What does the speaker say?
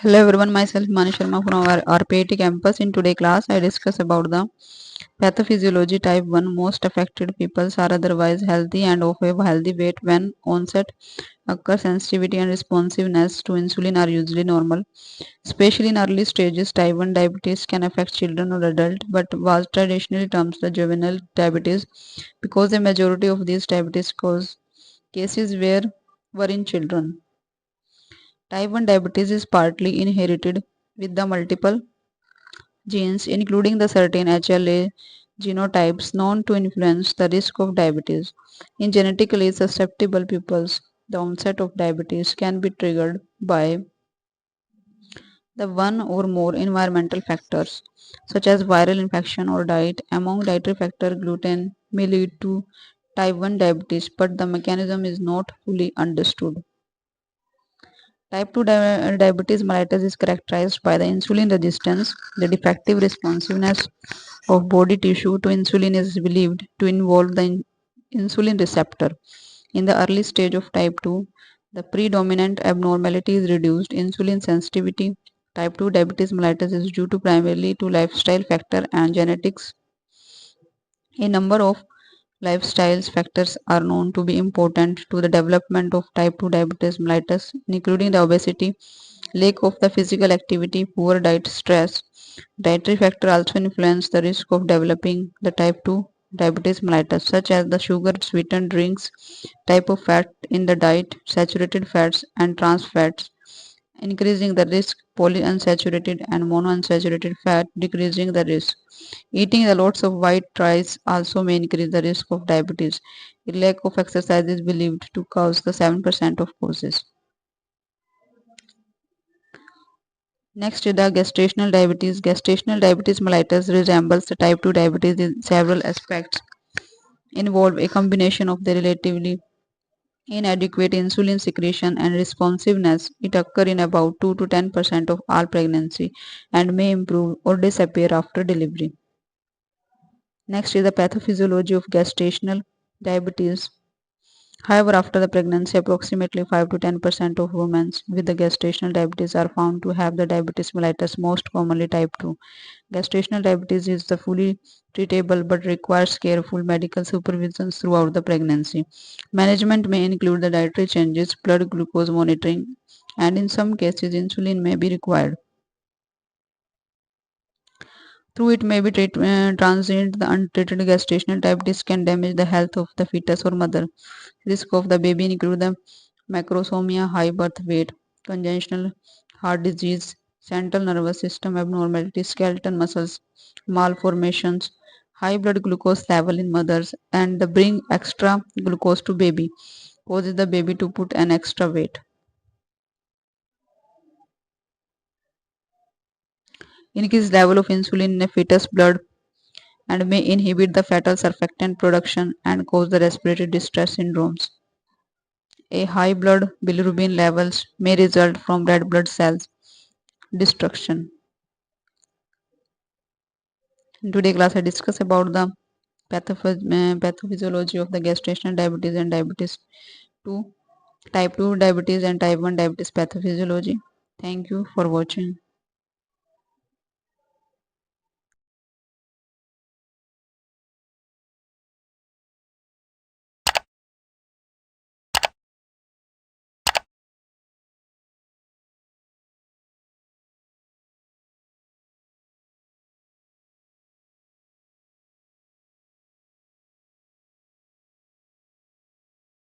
Hello everyone, myself Mani Sharma from our RPIT campus. In today's class, I discuss about the pathophysiology type 1. Most affected people are otherwise healthy and of a healthy weight when onset occurs. Sensitivity and responsiveness to insulin are usually normal. Especially in early stages, type 1 diabetes can affect children or adults, but was traditionally termed the juvenile diabetes because the majority of these diabetes cause cases were in children. Type 1 diabetes is partly inherited with the multiple genes, including the certain HLA genotypes known to influence the risk of diabetes. In genetically susceptible pupils, the onset of diabetes can be triggered by the one or more environmental factors, such as viral infection or diet. Among dietary factors, gluten may lead to type 1 diabetes, but the mechanism is not fully understood. Type 2 diabetes mellitus is characterized by the insulin resistance. The defective responsiveness of body tissue to insulin is believed to involve the insulin receptor. In the early stage of type 2, the predominant abnormality is reduced insulin sensitivity. Type 2 diabetes mellitus is due to primarily to lifestyle factor and genetics. A number of lifestyle factors are known to be important to the development of type 2 diabetes mellitus, including the obesity, lack of the physical activity, poor diet, stress. Dietary factors also influence the risk of developing the type 2 diabetes mellitus, such as the sugar sweetened drinks, type of fat in the diet, saturated fats and trans fats, increasing the risk, polyunsaturated and monounsaturated fat, decreasing the risk. Eating a lots of white rice also may increase the risk of diabetes. A lack of exercise is believed to cause the 7% of causes. Next is the gestational diabetes. Gestational diabetes mellitus resembles the type 2 diabetes in several aspects. Involve a combination of the relatively inadequate insulin secretion and responsiveness. It occurs in about 2 to 10% of all pregnancy and may improve or disappear after delivery. Next is the pathophysiology of gestational diabetes. However, after the pregnancy, approximately 5 to 10% of women with the gestational diabetes are found to have the diabetes mellitus, most commonly type 2. Gestational diabetes is the fully treatable but requires careful medical supervision throughout the pregnancy. Management may include the dietary changes, blood glucose monitoring, and in some cases, insulin may be required. Through it may be transient, the untreated gestational diabetes can damage the health of the fetus or mother. Risk of the baby include the macrosomia, high birth weight, congenital heart disease, central nervous system abnormalities, skeletal muscles, malformations, high blood glucose level in mothers, and the bring extra glucose to baby causes the baby to put an extra weight. Increased level of insulin in a fetus blood and may inhibit the fetal surfactant production and cause the respiratory distress syndromes. A high blood bilirubin levels may result from red blood cells destruction. In today's class, I discuss about the pathophysiology of the gestational diabetes and diabetes 2, type 2 diabetes and type 1 diabetes pathophysiology. Thank you for watching.